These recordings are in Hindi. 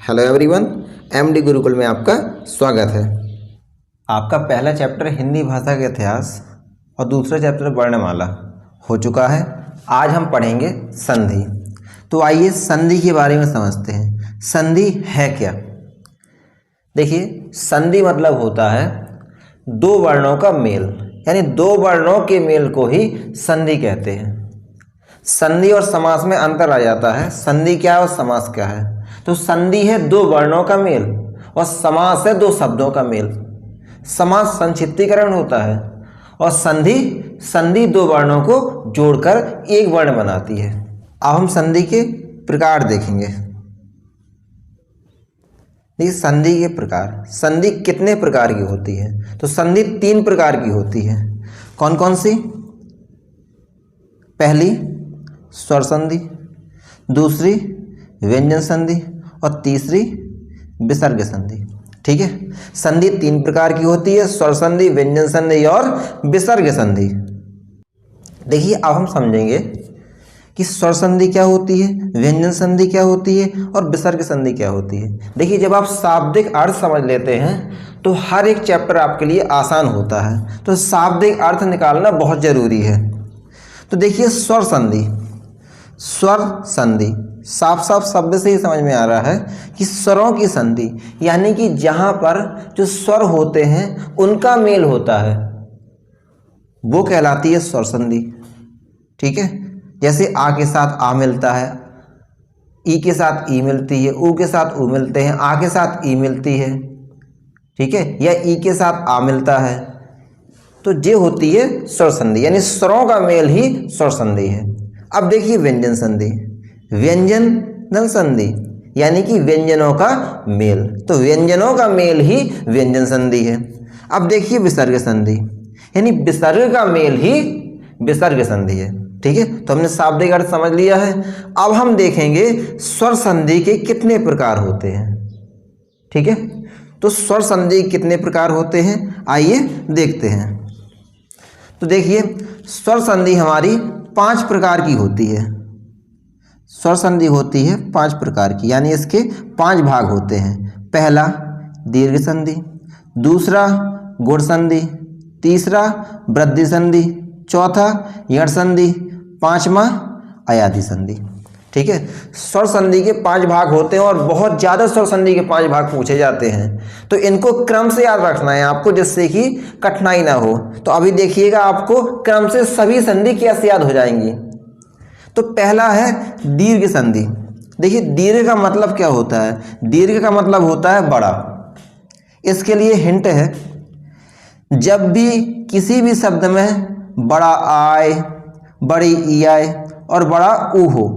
हेलो एवरीवन, एमडी गुरुकुल में आपका स्वागत है। आपका पहला चैप्टर हिंदी भाषा का इतिहास और दूसरा चैप्टर वर्णमाला हो चुका है। आज हम पढ़ेंगे संधि। तो आइए संधि के बारे में समझते हैं। संधि है क्या? देखिए, संधि मतलब होता है दो वर्णों का मेल, यानी दो वर्णों के मेल को ही संधि कहते हैं। संधि और समास में अंतर आ जाता है। संधि क्या है और समास क्या है? तो संधि है दो वर्णों का मेल और समास है दो शब्दों का मेल। समास संक्षिप्तीकरण होता है और संधि दो वर्णों को जोड़कर एक वर्ण बनाती है। अब हम संधि के प्रकार देखेंगे। देखिए, संधि के प्रकार, संधि कितने प्रकार की होती है? तो संधि तीन प्रकार की होती है। कौन कौन सी? पहली स्वर संधि, दूसरी व्यंजन संधि और तीसरी विसर्ग संधि। ठीक है, संधि तीन प्रकार की होती है, स्वर संधि, व्यंजन संधि और विसर्ग संधि। देखिए, अब हम समझेंगे कि स्वर संधि क्या होती है, व्यंजन संधि क्या होती है और विसर्ग संधि क्या होती है। देखिए, जब आप शाब्दिक अर्थ समझ लेते हैं तो हर एक चैप्टर आपके लिए आसान होता है। तो शाब्दिक अर्थ निकालना बहुत जरूरी है। तो देखिए, स्वर संधि, स्वर संधि साफ साफ शब्द से ही समझ में आ रहा है कि स्वरों की संधि, यानी कि जहां पर जो स्वर होते हैं उनका मेल होता है वो कहलाती है स्वर संधि। ठीक है, जैसे आ के साथ आ मिलता है, ई के साथ ई मिलती है, ऊ के साथ ऊ मिलते हैं, आ के साथ ई मिलती है। ठीक है, या ई के साथ आ मिलता है, तो ये होती है स्वर संधि, यानी स्वरों का मेल ही स्वर संधि है। अब देखिए व्यंजन संधि, व्यंजन संधि यानी कि व्यंजनों का मेल, तो व्यंजनों का मेल ही व्यंजन संधि है। अब देखिए विसर्ग संधि, यानी विसर्ग का मेल ही विसर्ग संधि है। ठीक है, तो हमने शाब्दिक अर्थ समझ लिया है। अब हम देखेंगे स्वर संधि के कितने प्रकार होते हैं। ठीक है, तो स्वर संधि कितने प्रकार होते हैं, आइए देखते हैं। तो देखिए, स्वर संधि हमारी 5 प्रकार की होती है। स्वर संधि होती है 5 प्रकार की, यानी इसके 5 भाग होते हैं। पहला दीर्घ संधि, दूसरा गुण संधि, तीसरा वृद्धि संधि, चौथा यण संधि, पांचवा अयाधि संधि। ठीक है, स्वर संधि के 5 भाग होते हैं और बहुत ज़्यादा स्वर संधि के 5 भाग पूछे जाते हैं। तो इनको क्रम से याद रखना है आपको, जिससे कि कठिनाई ना हो। तो अभी देखिएगा आपको क्रम से सभी संधि कैसे याद हो जाएंगी। तो पहला है दीर्घ संधि। देखिए, दीर्घ का मतलब क्या होता है? दीर्घ का मतलब होता है बड़ा। इसके लिए हिंट है, जब भी किसी भी शब्द में बड़ा आय, बड़ी ई आय और बड़ा ऊ हो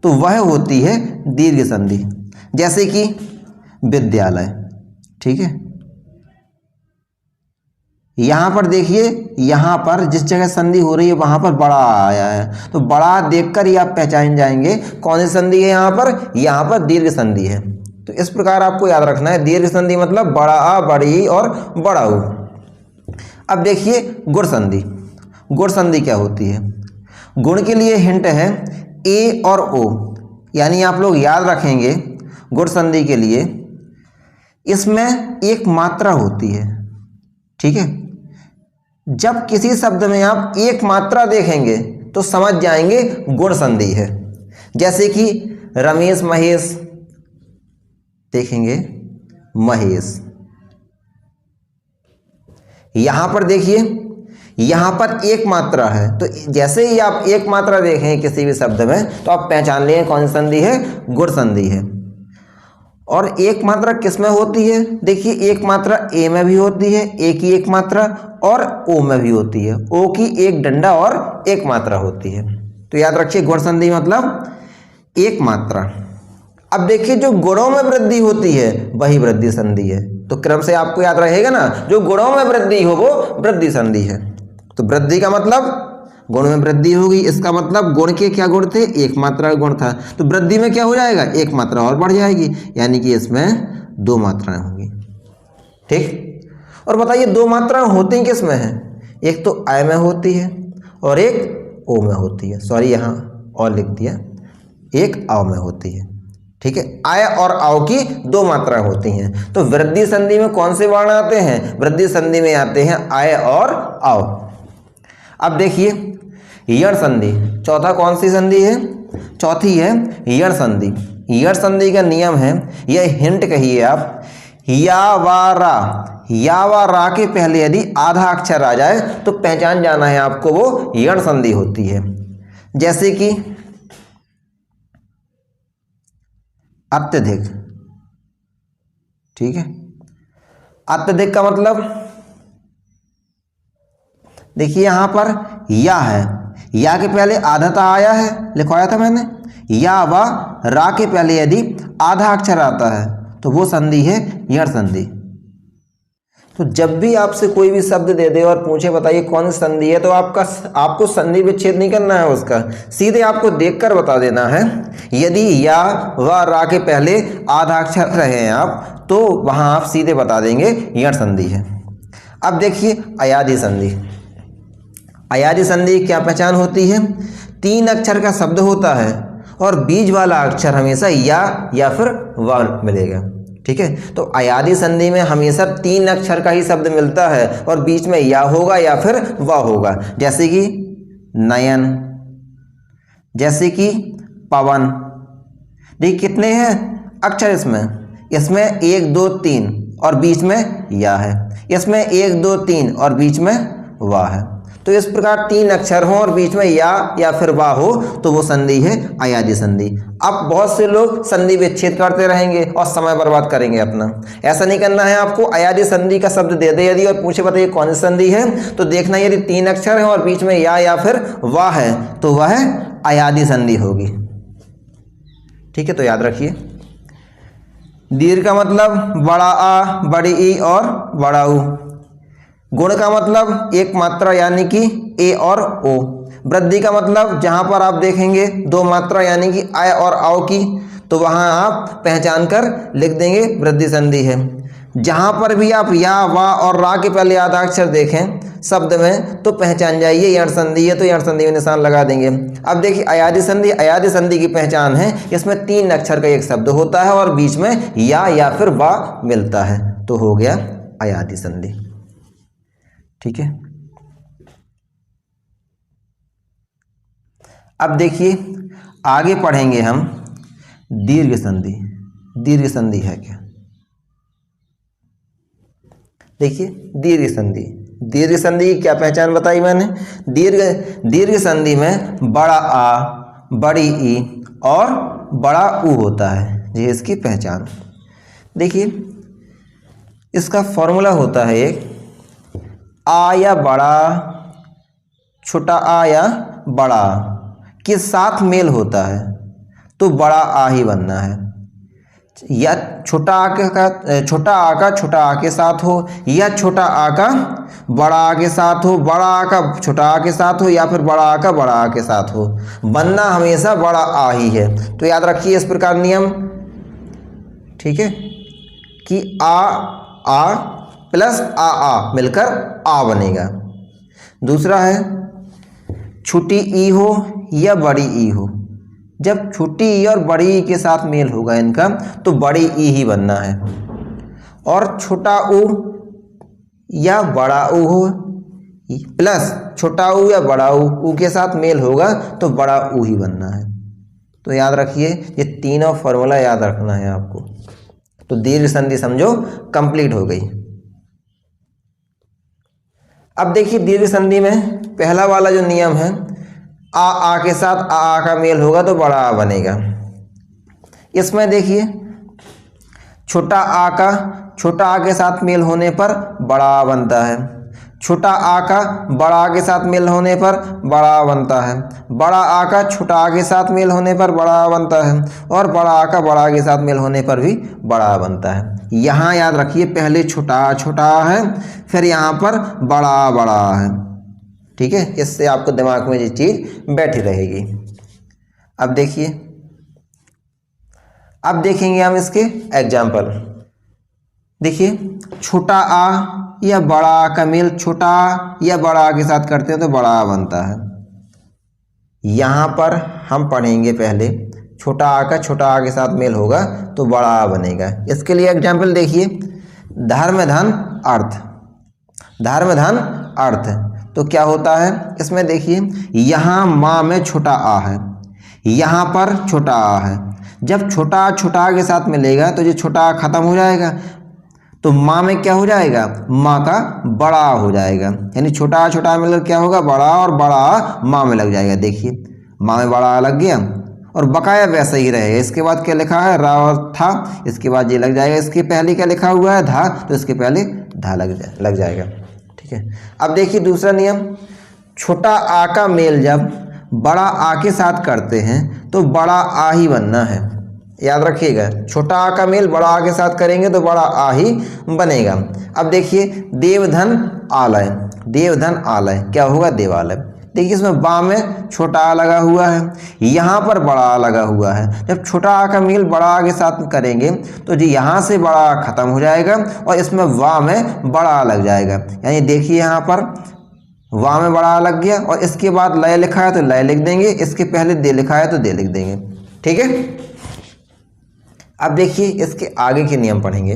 तो वह होती है दीर्घ संधि। जैसे कि विद्यालय। ठीक है, यहां पर देखिए, यहां पर जिस जगह संधि हो रही है वहां पर बड़ा आया है, तो बड़ा देखकर ही आप पहचान जाएंगे कौन सी संधि है। यहां पर दीर्घ संधि है। तो इस प्रकार आपको याद रखना है, दीर्घ संधि मतलब बड़ा आ, बड़ी ई और बड़ा ऊ। अब देखिए गुण संधि। गुण संधि क्या होती है? गुण के लिए हिंट है ए और ओ, यानी आप लोग याद रखेंगे गुण संधि के लिए इसमें एक मात्रा होती है। ठीक है, जब किसी शब्द में आप एक मात्रा देखेंगे तो समझ जाएंगे गुण संधि है। जैसे कि रमेश महेश, देखेंगे महेश। यहां पर देखिए, यहां पर एक मात्रा है, तो जैसे ही आप एक मात्रा देखें किसी भी शब्द में तो आप पहचान लेंगे कौन सी संधि है, गुण संधि है। और एक मात्रा किस में होती है? देखिए, एक मात्रा ए में भी होती है, ए की एक मात्रा, और ओ में भी होती है, ओ की एक डंडा और एक मात्रा होती है। तो याद रखिए, गुण संधि मतलब एक मात्रा। अब देखिए, जो गुणों में वृद्धि होती है वही वृद्धि संधि है। तो क्रम से आपको याद रहेगा ना, जो गुणों में वृद्धि हो वो वृद्धि संधि है। तो वृद्धि का मतलब गुण में वृद्धि होगी, इसका मतलब गुण के क्या गुण थे? एक मात्रा का गुण था, तो वृद्धि में क्या हो जाएगा? एक मात्रा और बढ़ जाएगी, यानी कि इसमें 2 मात्राएं होंगी। ठीक, और बताइए 2 मात्राएं होती किस में है? एक तो आय में होती है और एक ओ में होती है। सॉरी, यहाँ और लिख दिया, एक आव में होती है। ठीक है, आय और आओ की दो मात्रा होती हैं। तो वृद्धि संधि में कौन से वर्ण आते हैं? वृद्धि संधि में आते हैं आय और आओ। अब देखिए यण संधि, चौथा कौन सी संधि है? चौथी है यण संधि। यण संधि का नियम है, यह हिंट कहिए आप, या वा रा के पहले यदि आधा अक्षर आ जाए तो पहचान जाना है आपको, वो यण संधि होती है। जैसे कि अत्यधिक, ठीक है, अत्यधिक का मतलब देखिए यहां पर या है, या के पहले आधा आया है, लिखवाया था मैंने, या व रा के पहले यदि आधा अक्षर आता है तो वो संधि है यण संधि। तो जब भी आपसे कोई भी शब्द दे दे और पूछे बताइए कौन सी संधि है, तो आपको संधि विच्छेद नहीं करना है उसका, सीधे आपको देखकर बता देना है। यदि या व रा के पहले आधा अक्षर रहे हैं आप, तो वहां आप सीधे बता देंगे यण संधि है। अब देखिए अयादि संधि। अयादि संधि की क्या पहचान होती है? 3 अक्षर का शब्द होता है और बीच वाला अक्षर हमेशा या फिर व मिलेगा, ठीक है। तो अयादि संधि में हमेशा 3 अक्षर का ही शब्द मिलता है और बीच में या होगा या फिर व होगा। जैसे कि नयन, जैसे कि पवन। देखिए कितने हैं अक्षर इसमें? इसमें 1 2 3 और बीच में या है, इसमें 1 2 3 और बीच में वा है। तो इस प्रकार 3 अक्षर हो और बीच में या फिर वा हो तो वो संधि है अयादि संधि। अब बहुत से लोग संधि विच्छेद करते रहेंगे और समय बर्बाद करेंगे अपना, ऐसा नहीं करना है आपको। अयादि संधि का शब्द दे दे यदि और पूछे बताइए कौन सी संधि है, तो देखना यदि 3 अक्षर है और बीच में या फिर वा है तो वह अयादि संधि होगी, ठीक है। तो याद रखिए। दीर्घ का मतलब बड़ा आ, बड़ी ई और बड़ा ऊ। गुण का मतलब एक मात्रा यानी कि ए और ओ। वृद्धि का मतलब जहां पर आप देखेंगे 2 मात्रा यानी कि आय और आओ की, तो वहां आप पहचान कर लिख देंगे वृद्धि संधि है। जहां पर भी आप या वा और रा के पहले आधा अक्षर देखें शब्द में तो पहचान जाइए यण संधि है, तो यण संधि में निशान लगा देंगे। अब देखिए अयादि संधि। अयादि संधि की पहचान है, इसमें 3 अक्षर का एक शब्द होता है और बीच में या फिर वा मिलता है, तो हो गया अयादि संधि, ठीक है। अब देखिए आगे पढ़ेंगे हम दीर्घ संधि। दीर्घ संधि है क्या? देखिए दीर्घ संधि। दीर्घ संधि की क्या पहचान बताई मैंने? दीर्घ संधि में बड़ा आ, बड़ी ई और बड़ा ऊ होता है, ये इसकी पहचान। देखिए इसका फॉर्मूला होता है एक, आ या बड़ा, छोटा आ या बड़ा के साथ मेल होता है तो बड़ा आ ही बनना है। या छोटा आ का छोटा आ के साथ हो, या छोटा आ का बड़ा आ के साथ हो, बड़ा आ का छोटा आ के साथ हो, या फिर बड़ा आ का बड़ा आ के साथ हो, बनना हमेशा बड़ा आ ही है। तो याद रखिए इस प्रकार नियम, ठीक है, कि आ प्लस आ मिलकर आ बनेगा। दूसरा है छोटी ई हो या बड़ी ई हो। जब छोटी ई और बड़ी ई के साथ मेल होगा इनका तो बड़ी ई ही बनना है। और छोटा ऊ या बड़ा ऊ हो प्लस छोटा ऊ या बड़ा ऊ के साथ मेल होगा तो बड़ा ऊ ही बनना है। तो याद रखिए ये तीनों फॉर्मूला याद रखना है आपको। तो दीर्घ संधि समझो कंप्लीट हो गई। अब देखिए दीर्घ संधि में पहला वाला जो नियम है, आ के साथ आ का मेल होगा तो बड़ा आ बनेगा। इसमें देखिए छोटा आ के साथ मेल होने पर बड़ा आ बनता है, छोटा आ का बड़ा आ के साथ मेल होने पर बड़ा आ बनता है, बड़ा आ का छोटा आ के साथ मेल होने पर बड़ा आ बनता है, और बड़ा आ का बड़ा आ के साथ मेल होने पर भी बड़ा आ बनता है। यहाँ याद रखिए पहले छोटा आ है, फिर यहाँ पर बड़ा आ है, ठीक है। इससे आपको दिमाग में ये चीज़ बैठी रहेगी। अब देखिए, अब देखेंगे हम इसके एग्जाम्पल। देखिए छोटा आ या बड़ा आ का मेल छोटा आ या बड़ा आ के साथ करते हैं तो बड़ा आ बनता है। यहाँ पर हम पढ़ेंगे पहले छोटा आ का छोटा आ के साथ मेल होगा तो बड़ा आ बनेगा। इसके लिए एग्जाम्पल देखिए, धर्म धन अर्थ, धर्म धन अर्थ। तो क्या होता है इसमें देखिए, यहाँ माँ में छोटा आ है, यहाँ पर छोटा आ है। जब छोटा आ के साथ मिलेगा तो जो छोटा आ खत्म हो जाएगा, तो माँ में क्या हो जाएगा, माँ का बड़ा आ हो जाएगा। यानी छोटा आ मिलकर क्या होगा, बड़ा आ, और बड़ा आ माँ में लग जाएगा। देखिए माँ में बड़ा आ लग गया और बकाया वैसा ही रहेगा। इसके बाद क्या लिखा है, रा और था, इसके बाद ये लग जाएगा। इसके पहले क्या लिखा हुआ है, धा, तो इसके पहले धा लग जाएगा। ठीक है। अब देखिए दूसरा नियम, छोटा आ का मेल जब बड़ा आ के साथ करते हैं तो बड़ा आ ही बनना है। याद रखिएगा, छोटा आ का मेल बड़ा आ के साथ करेंगे तो बड़ा आ ही बनेगा। अब देखिए देवधन आलय, देवधन आलय क्या होगा, देवालय। देखिए इसमें बा में छोटा आ लगा हुआ है, यहाँ पर बड़ा आ लगा हुआ है। जब छोटा आ का मेल बड़ा आ के साथ करेंगे तो जी यहाँ से बड़ा आ खत्म हो जाएगा और इसमें वा में बड़ा आ लग जाएगा। यानी देखिए यहाँ पर वा में बड़ा आ लग गया और इसके बाद लय लिखा है तो लय लिख देंगे, इसके पहले दे लिखा है तो दे लिख देंगे। ठीक है। अब देखिए इसके आगे के नियम पढ़ेंगे।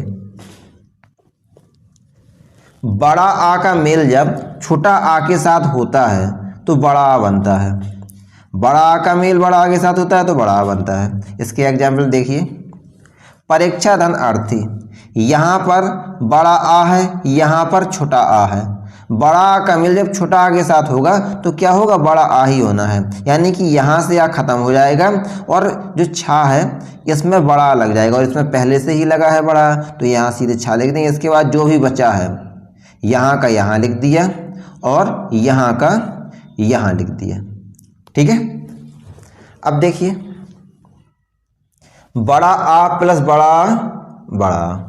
बड़ा आ का मेल जब छोटा आ के साथ होता है तो बड़ा आ बनता है। बड़ा आ का मेल बड़ा आ के साथ होता है तो बड़ा आ बनता है। इसके एग्जाम्पल देखिए, परीक्षा धन अर्थी, यहाँ पर बड़ा आ है, यहाँ पर छोटा आ है। बड़ा आ का मेल जब छोटा आ के साथ होगा तो क्या होगा, बड़ा आ ही होना है। यानी कि यहाँ से आ खत्म हो जाएगा और जो छा है इसमें बड़ा आ लग जाएगा और इसमें पहले से ही लगा है बड़ा, तो यहाँ सीधे छा लिख देंगे। इसके बाद जो भी बचा है यहाँ का यहाँ लिख दिया और यहाँ का यहाँ लिख दिया। ठीक है। अब देखिए बड़ा आ प्लस बड़ा आ, बड़ा आ।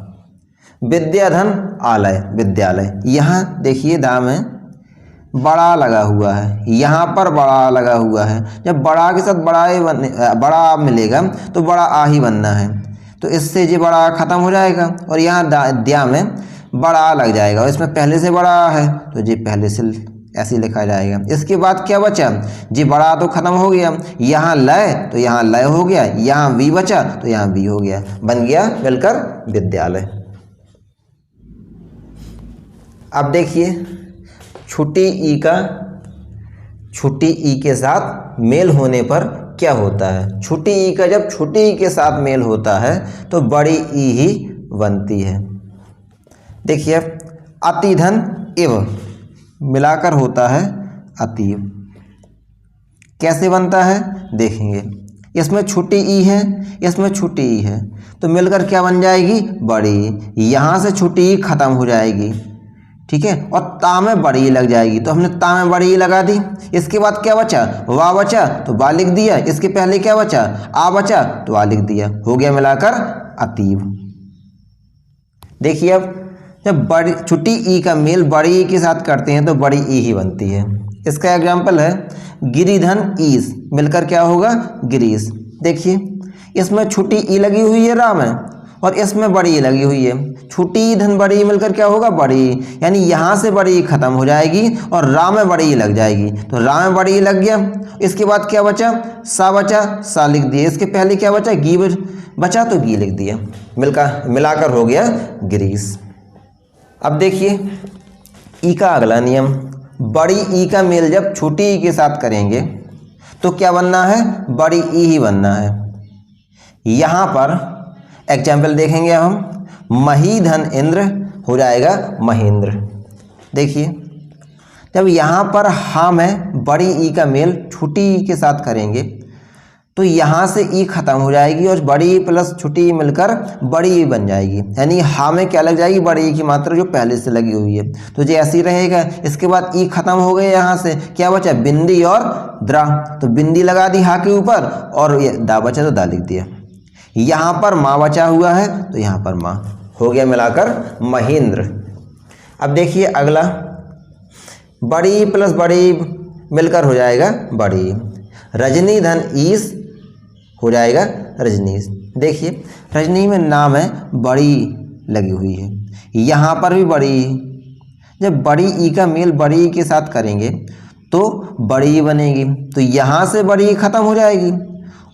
विद्याधन आलय, विद्यालय। यहाँ देखिए दा में बड़ा लगा हुआ है, यहाँ पर बड़ा लगा हुआ है। जब बड़ा के साथ बड़ा आ मिलेगा तो बड़ा आ ही बनना है। तो इससे जी बड़ा आ खत्म हो जाएगा और यहाँ द्या में बड़ा आ लग जाएगा और इसमें पहले से बड़ा आ है तो जी पहले से ऐसे लिखा जाएगा। इसके बाद क्या बचा जी, बड़ा तो खत्म हो गया, यहाँ लय तो यहाँ लय हो गया, यहाँ वी बचा तो यहाँ वी हो गया, बन गया मिलकर विद्यालय। अब देखिए छोटी ई के साथ मेल होने पर क्या होता है। छोटी ई का जब छोटी ई के साथ मेल होता है तो बड़ी ई ही बनती है। देखिए अतिधन इव मिलाकर होता है अतीव। कैसे बनता है देखेंगे, इसमें छोटी ई है, इसमें छोटी ई है, तो मिलकर क्या बन जाएगी, बड़ी। यहाँ से छोटी ई खत्म हो जाएगी, ठीक है, और ता में बड़ी लग जाएगी, तो हमने ता में बड़ी लगा दी। इसके बाद क्या बचा, वा बचा तो बा लिख दिया, इसके पहले क्या बचा, आ बचा तो आ लिख दिया, हो गया मिलाकर अतीव। देखिए अब जब बड़ी छोटी ई का मेल बड़ी ई के साथ करते हैं तो बड़ी ई ही बनती है। इसका एग्जाम्पल है गिरिधन ईस, मिलकर क्या होगा गिरीश। देखिए इसमें छोटी ई लगी हुई है रा में और इसमें बड़ी ई लगी हुई है, छोटी ई धन बड़ी ई मिलकर क्या होगा बड़ी, यानी यहाँ से बड़ी ई खत्म हो जाएगी और रा में बड़ी ई लग जाएगी, तो रा में बड़ी ई लग गया। इसके बाद क्या बचा, सा बचा, सा लिख दिया, इसके पहले क्या बचा, गी बचा तो गी लिख दिया, मिलाकर हो गया गिरीश। अब देखिए ई का अगला नियम, बड़ी ई का मेल जब छोटी ई के साथ करेंगे तो क्या बनना है, बड़ी ई ही बनना है। यहाँ पर एग्जाम्पल देखेंगे हम, महीधन इंद्र हो जाएगा महेंद्र। देखिए जब यहाँ पर हम है बड़ी ई का मेल छोटी ई के साथ करेंगे तो यहाँ से ई खत्म हो जाएगी और बड़ी ई प्लस छोटी ई मिलकर बड़ी ई बन जाएगी, यानी हा में क्या लग जाएगी, बड़ी ई की मात्रा जो पहले से लगी हुई है, तो जो ऐसे ही रहेगा। इसके बाद ई खत्म हो गए, यहाँ से क्या बचा, बिंदी और द्रा, तो बिंदी लगा दी हा के ऊपर और ये दा बचा तो दा लिख दिया। यहाँ पर माँ बचा हुआ है तो यहाँ पर माँ, हो गया मिलाकर महेंद्र। अब देखिए अगला, बड़ी प्लस बड़ी मिलकर हो जाएगा बड़ी, रजनी धन ईस हो जाएगा रजनीश। देखिए रजनी में नाम है बड़ी लगी हुई है, यहाँ पर भी बड़ी, जब बड़ी ई का मेल बड़ी ई के साथ करेंगे तो बड़ी ई बनेगी, तो यहाँ से बड़ी ई खत्म हो जाएगी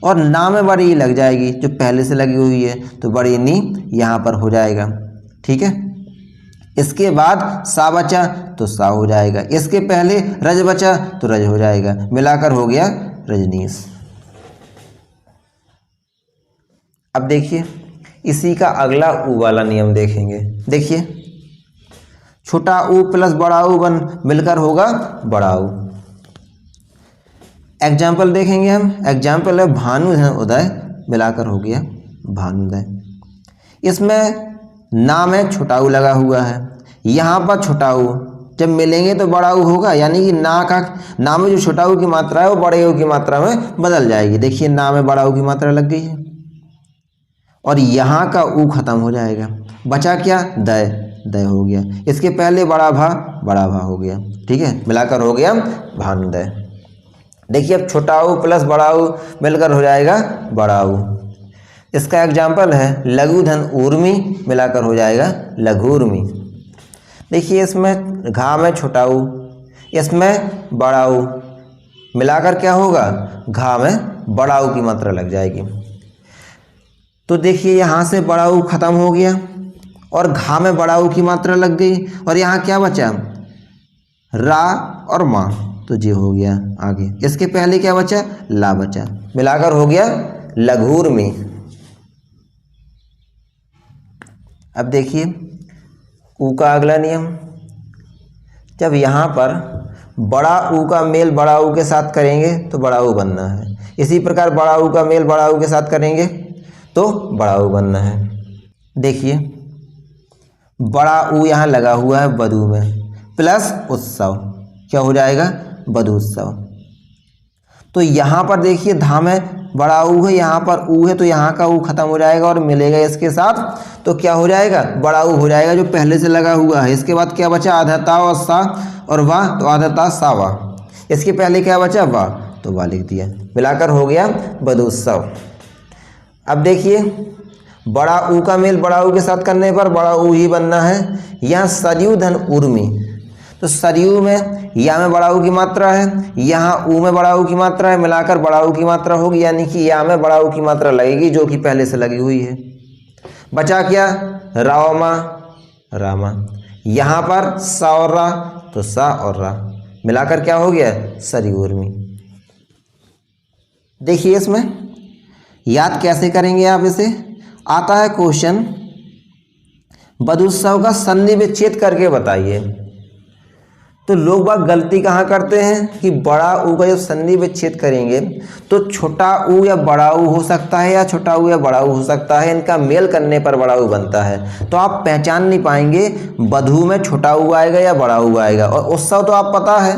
और ना में बड़ी ई लग जाएगी जो पहले से लगी हुई है, तो बड़ी नी यहाँ पर हो जाएगा। ठीक है, इसके बाद सा बचा तो सा हो जाएगा, इसके पहले रज बचा तो रज हो जाएगा, मिलाकर हो गया रजनीश। अब देखिए इसी का अगला ऊ वाला नियम देखेंगे। देखिए छोटा ऊ प्लस बड़ा ऊ बन मिलकर होगा बड़ा ऊ। एग्जाम्पल देखेंगे हम। एग्जाम्पल है भानुधन उदय मिलाकर हो गया भानुदय। इसमें नाम है छोटा ऊ लगा हुआ है, यहाँ पर छोटा ऊ जब मिलेंगे तो बड़ा ऊ होगा, यानी कि ना में जो छोटा ऊ की मात्रा है वो बड़े ऊ की मात्रा में बदल जाएगी। देखिए ना में बड़ा ऊ की मात्रा लग गई है और यहाँ का ऊ खत्म हो जाएगा, बचा क्या दय, दय हो गया, इसके पहले बड़ा भा हो गया। ठीक है, मिलाकर हो गया भानुदय। देखिए अब छोटा ऊ प्लस बड़ा ऊ मिलकर हो जाएगा बड़ा ऊ। इसका एग्जाम्पल है लघुधन ऊर्मी मिलाकर हो जाएगा लघुर्मी। देखिए इसमें घा में छोटा ऊ, इसमें बड़ा ऊ, मिलाकर क्या होगा घा में बड़ा ऊ की मात्रा लग जाएगी। तो देखिए यहाँ से बड़ा ऊ खत्म हो गया और घा में बड़ा ऊ की मात्रा लग गई और यहाँ क्या बचा रा और माँ, तो जी हो गया आगे। इसके पहले क्या बचा ला बचा, मिलाकर हो गया लघुर्मी। अब देखिए ऊ का अगला नियम। जब यहाँ पर बड़ा ऊ का मेल बड़ा ऊ के साथ करेंगे तो बड़ा ऊ बनना है, इसी प्रकार बड़ा ऊ का मेल बड़ा ऊ के साथ करेंगे तो बड़ा ऊ बनना है। देखिए बड़ा ऊ यहाँ लगा हुआ है बधू में प्लस उत्सव, क्या हो जाएगा बधूत्सव। तो यहाँ पर देखिए धा में बड़ा ऊ है, यहाँ पर ऊ है, तो यहाँ का ऊ खत्म हो जाएगा और मिलेगा इसके साथ, तो क्या हो जाएगा बड़ा ऊ हो जाएगा जो पहले से लगा हुआ है। इसके बाद क्या बचा आधाता और सा और वाह, तो आधाता सा वाह। इसके पहले क्या बचा वाह, तो वाह लिख दिया, मिलाकर हो गया बधूत्सव। अब देखिए बड़ा ऊ का मेल बड़ा ऊ के साथ करने पर बड़ा ऊ ही बनना है। यहाँ सरयू धन उर्मी, तो सरयू में या में बड़ा ऊ की मात्रा है, यहाँ ऊ में बड़ा ऊ की मात्रा है, मिलाकर बड़ा ऊ की मात्रा होगी, यानी कि या में बड़ा ऊ की मात्रा लगेगी जो कि पहले से लगी हुई है। बचा क्या रामा रामा, यहाँ पर सा और रा, तो सा और रा, मिलाकर क्या हो गया सरयू उर्मी। देखिए इसमें याद कैसे करेंगे आप इसे। आता है क्वेश्चन बधूत्सव का संधि विच्छेद करके बताइए। तो लोग बाग गलती कहाँ करते हैं कि बड़ा ऊ का जब संधि विच्छेद करेंगे तो छोटा ऊ या बड़ा ऊ हो सकता है या छोटा ऊ या बड़ा ऊ हो सकता है, इनका मेल करने पर बड़ा ऊ बनता है। तो आप पहचान नहीं पाएंगे बधू में छोटा ऊ आएगा या बड़ा ऊ आएगा। और उत्सव तो आप पता है,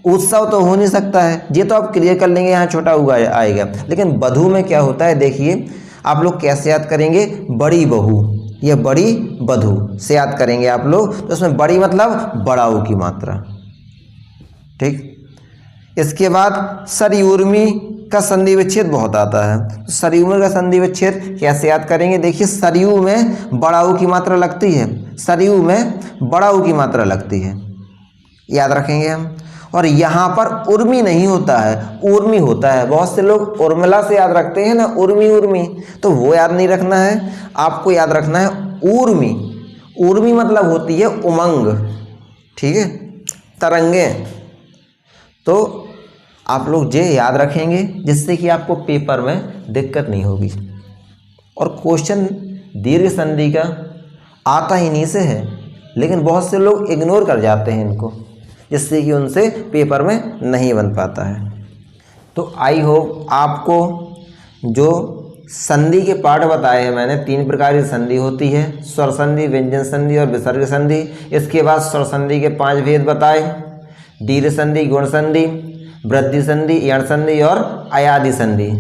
उत्सव तो हो नहीं सकता है, ये तो आप क्लियर कर लेंगे यहाँ छोटा ऊ आएगा। लेकिन बधू में क्या होता है देखिए आप लोग कैसे याद करेंगे, बड़ी बहू या बड़ी बधू से याद करेंगे आप लोग। तो उसमें बड़ी मतलब बड़ा ऊ की मात्रा। ठीक, इसके बाद सरयूर्मी का संधि विच्छेद बहुत आता है। तो सरयूर्मी का संधि विच्छेद कैसे याद करेंगे। देखिए सरयू में बड़ा ऊ की मात्रा लगती है, सरयू में बड़ा ऊ की मात्रा लगती है, याद रखेंगे हम। और यहाँ पर उर्मी नहीं होता है, उर्मी होता है। बहुत से लोग उर्मिला से याद रखते हैं ना, उर्मी उर्मी, तो वो याद नहीं रखना है, आपको याद रखना है उर्मी। उर्मी मतलब होती है उमंग, ठीक है, तरंगे। तो आप लोग ये याद रखेंगे जिससे कि आपको पेपर में दिक्कत नहीं होगी। और क्वेश्चन दीर्घ संधि का आता ही नहीं से है, लेकिन बहुत से लोग इग्नोर कर जाते हैं इनको, जिससे कि उनसे पेपर में नहीं बन पाता है। तो आई होप आपको जो संधि के पार्ट बताए हैं मैंने, 3 प्रकार की संधि होती है, स्वर संधि, व्यंजन संधि और विसर्ग संधि। इसके बाद स्वर संधि के 5 भेद बताए, दीर्घ संधि, गुण संधि, वृद्धि संधि, यण संधि और अयादि संधि।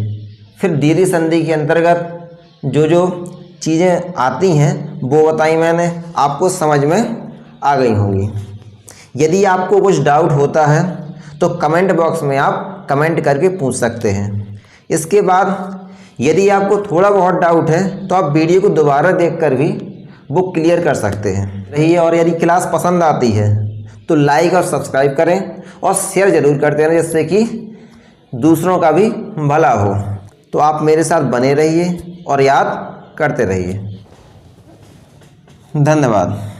फिर दीर्घ संधि के अंतर्गत जो जो चीज़ें आती हैं वो बताई मैंने, आपको समझ में आ गई होंगी। यदि आपको कुछ डाउट होता है तो कमेंट बॉक्स में आप कमेंट करके पूछ सकते हैं। इसके बाद यदि आपको थोड़ा बहुत डाउट है तो आप वीडियो को दोबारा देखकर भी वो क्लियर कर सकते हैं। रहिए, और यदि क्लास पसंद आती है तो लाइक और सब्सक्राइब करें और शेयर ज़रूर करते रहें, जिससे कि दूसरों का भी भला हो। तो आप मेरे साथ बने रहिए और याद करते रहिए। धन्यवाद।